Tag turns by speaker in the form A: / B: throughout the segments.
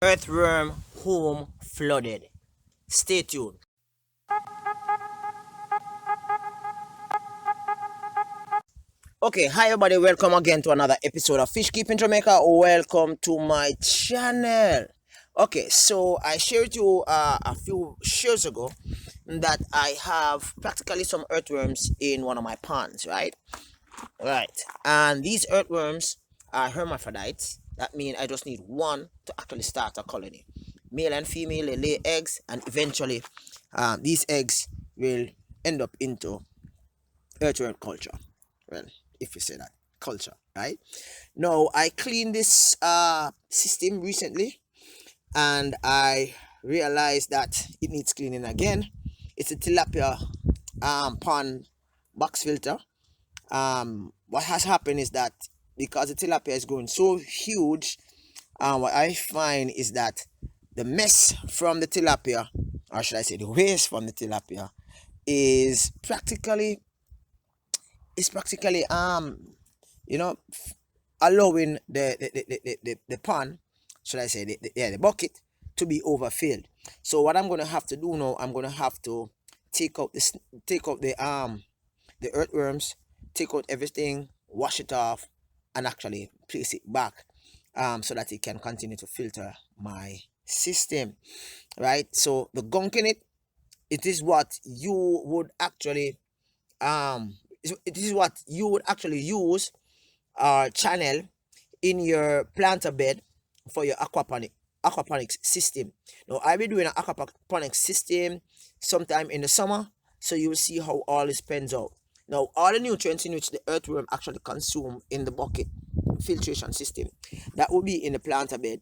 A: Earthworm home flooded. Stay tuned. Okay, hi everybody, welcome again to another episode of Fish Keeping Jamaica. Welcome to my channel. Okay, so I shared with you a few shows ago that I have practically some earthworms in one of my ponds, right? Right, and these earthworms are hermaphrodites. That means I just need one to actually start a colony. Male and female, they lay eggs, and eventually these eggs will end up into earthworm culture. Well, if you say that, culture, right? Now, I cleaned this system recently, and I realized that it needs cleaning again. It's a tilapia pond box filter. What has happened is that because the tilapia is growing so huge, what I find is that the mess from the tilapia, or should I say the waste from the tilapia, is practically you know allowing the pond, should I say the bucket, to be overfilled. So what I'm gonna have to do now, I'm gonna have to take out this take out the earthworms, take out everything, wash it off, and actually place it back, so that it can continue to filter my system, right? So the gunk in it, it is what you would actually it is what you would actually use channel in your planter bed for your aquaponics system. Now I'll be doing an aquaponics system sometime in the summer, so you'll see how all this pans out. Now all the nutrients in which the earthworm actually consume in the bucket filtration system, that will be in the planter bed,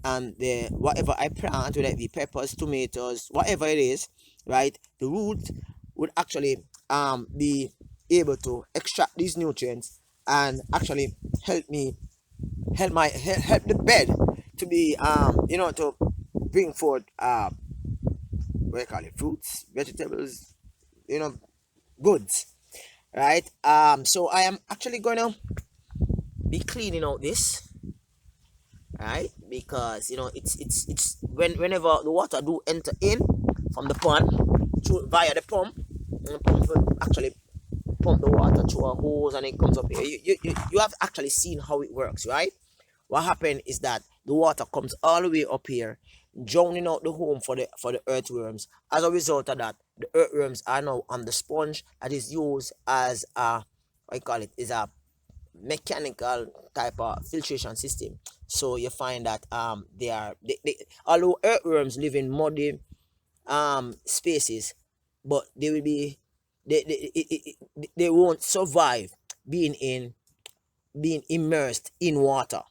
A: and the whatever I plant, whether it be peppers, tomatoes, whatever it is, right, the root would actually be able to extract these nutrients and actually help me help the bed to be to bring forth what do you call it, fruits, vegetables, you know goods, right? So I am actually gonna be cleaning out this, right? Because it's whenever the water do enter in from the pond through via the pump, and the pump will actually pump the water through a hose and it comes up here. You have actually seen how it works, right? What happened is that the water comes all the way up here, drowning out the home for the earthworms. As a result of that, the earthworms are now on the sponge that is used as a, what I call it, is a mechanical type of filtration system. So you find that although earthworms live in muddy spaces, but they will be they won't survive being immersed in water.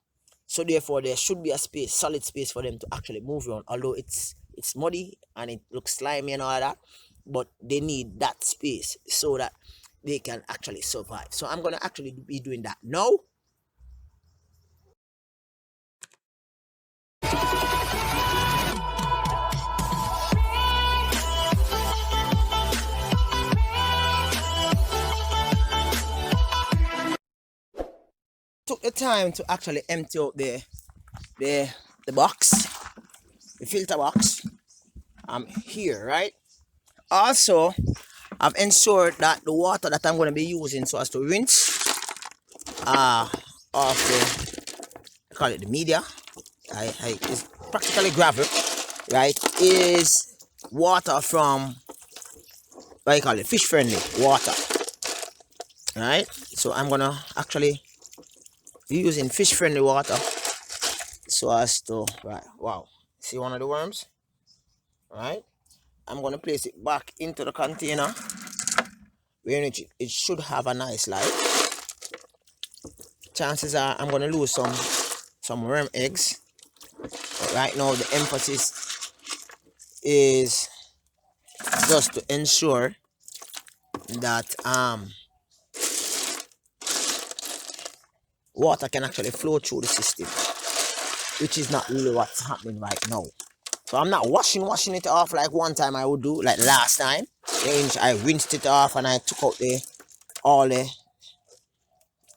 A: So therefore there should be a space, solid space, for them to actually move around, although it's muddy and it looks slimy and all that, but they need that space so that they can actually survive. So I'm gonna actually be doing that now. Took the time to actually empty out the the box, the filter box. Here, right? Also, I've ensured that the water that I'm going to be using so as to rinse of I call it the media, it's practically gravel, right, is water from, what you call it, fish friendly water, right? So I'm gonna actually be using fish friendly water so as to, right, wow, see one of the worms, right? I'm gonna place it back into the container where it should have a nice light. Chances are I'm gonna lose some worm eggs, but right now the emphasis is just to ensure that water can actually flow through the system, which is not really what's happening right now. So I'm not washing it off like one time I would do, like last time. I rinsed it off and I took out all the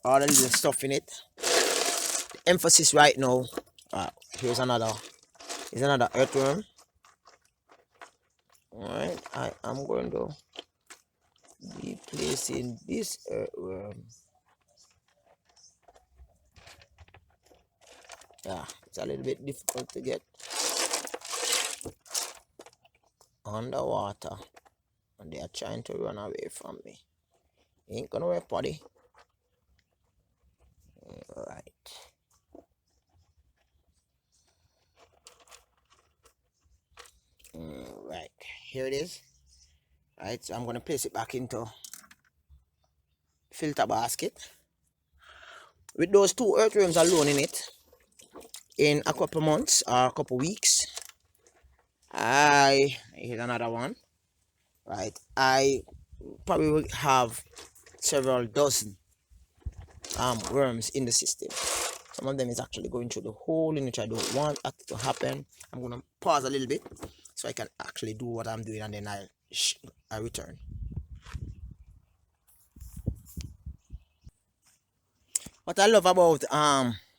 A: all the little stuff in it. The emphasis right now, here's another is another earthworm. Alright, I am going to be placing this earthworm. Yeah, it's a little bit difficult to get underwater, and they are trying to run away from me. Ain't gonna work, buddy. Alright. Right, here it is. Right, so I'm gonna place it back into filter basket with those two earthworms alone in it. In a couple months or a couple weeks, I hit another one. Right, I probably will have several dozen worms in the system. Some of them is actually going through the hole in which I don't want that to happen. I'm gonna pause a little bit so I can actually do what I'm doing, and then I return. What I love about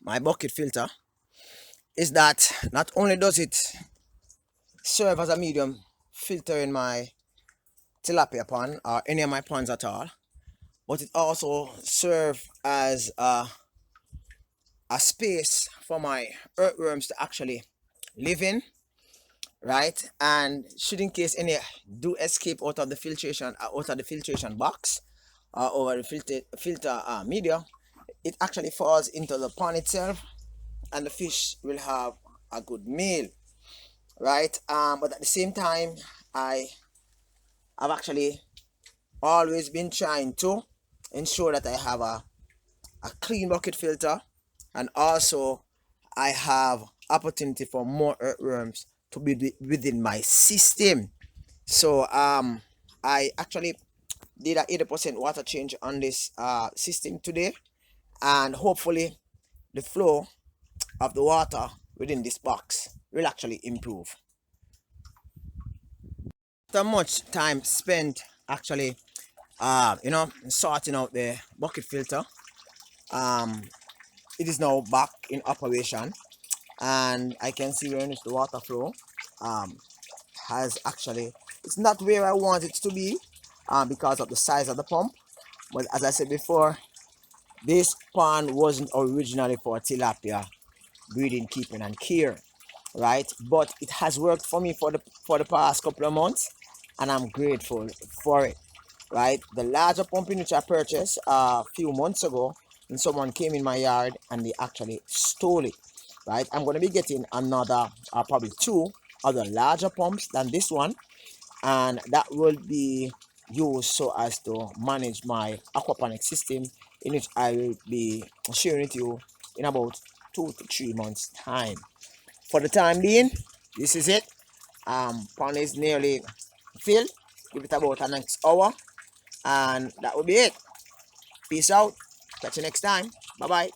A: my bucket filter is that not only does it serve as a medium filter in my tilapia pond or any of my ponds at all, but it also serves as a space for my earthworms to actually live in, right? And should in case any do escape out of the filtration box or over the filter media, it actually falls into the pond itself, and the fish will have a good meal, right? But at the same time, I have actually always been trying to ensure that I have a clean bucket filter, and also I have opportunity for more earthworms to be within my system. So I actually did a 80% water change on this system today, and hopefully the flow of the water within this box will actually improve. After much time spent actually sorting out the bucket filter, it is now back in operation, and I can see where the water flow has actually, it's not where I want it to be because of the size of the pump. But as I said before, this pond wasn't originally for tilapia breeding, keeping, and care, right? But it has worked for me for the past couple of months, and I'm grateful for it, right? The larger pumping which I purchased a few months ago, and someone came in my yard and they actually stole it, right? I'm going to be getting another probably two other larger pumps than this one, and that will be used so as to manage my aquaponics system, in which I will be sharing with you in about 2 to 3 months time. For the time being, this is it. Pond is nearly filled. Give it about the next hour, and that will be it. Peace out. Catch you next time. Bye bye.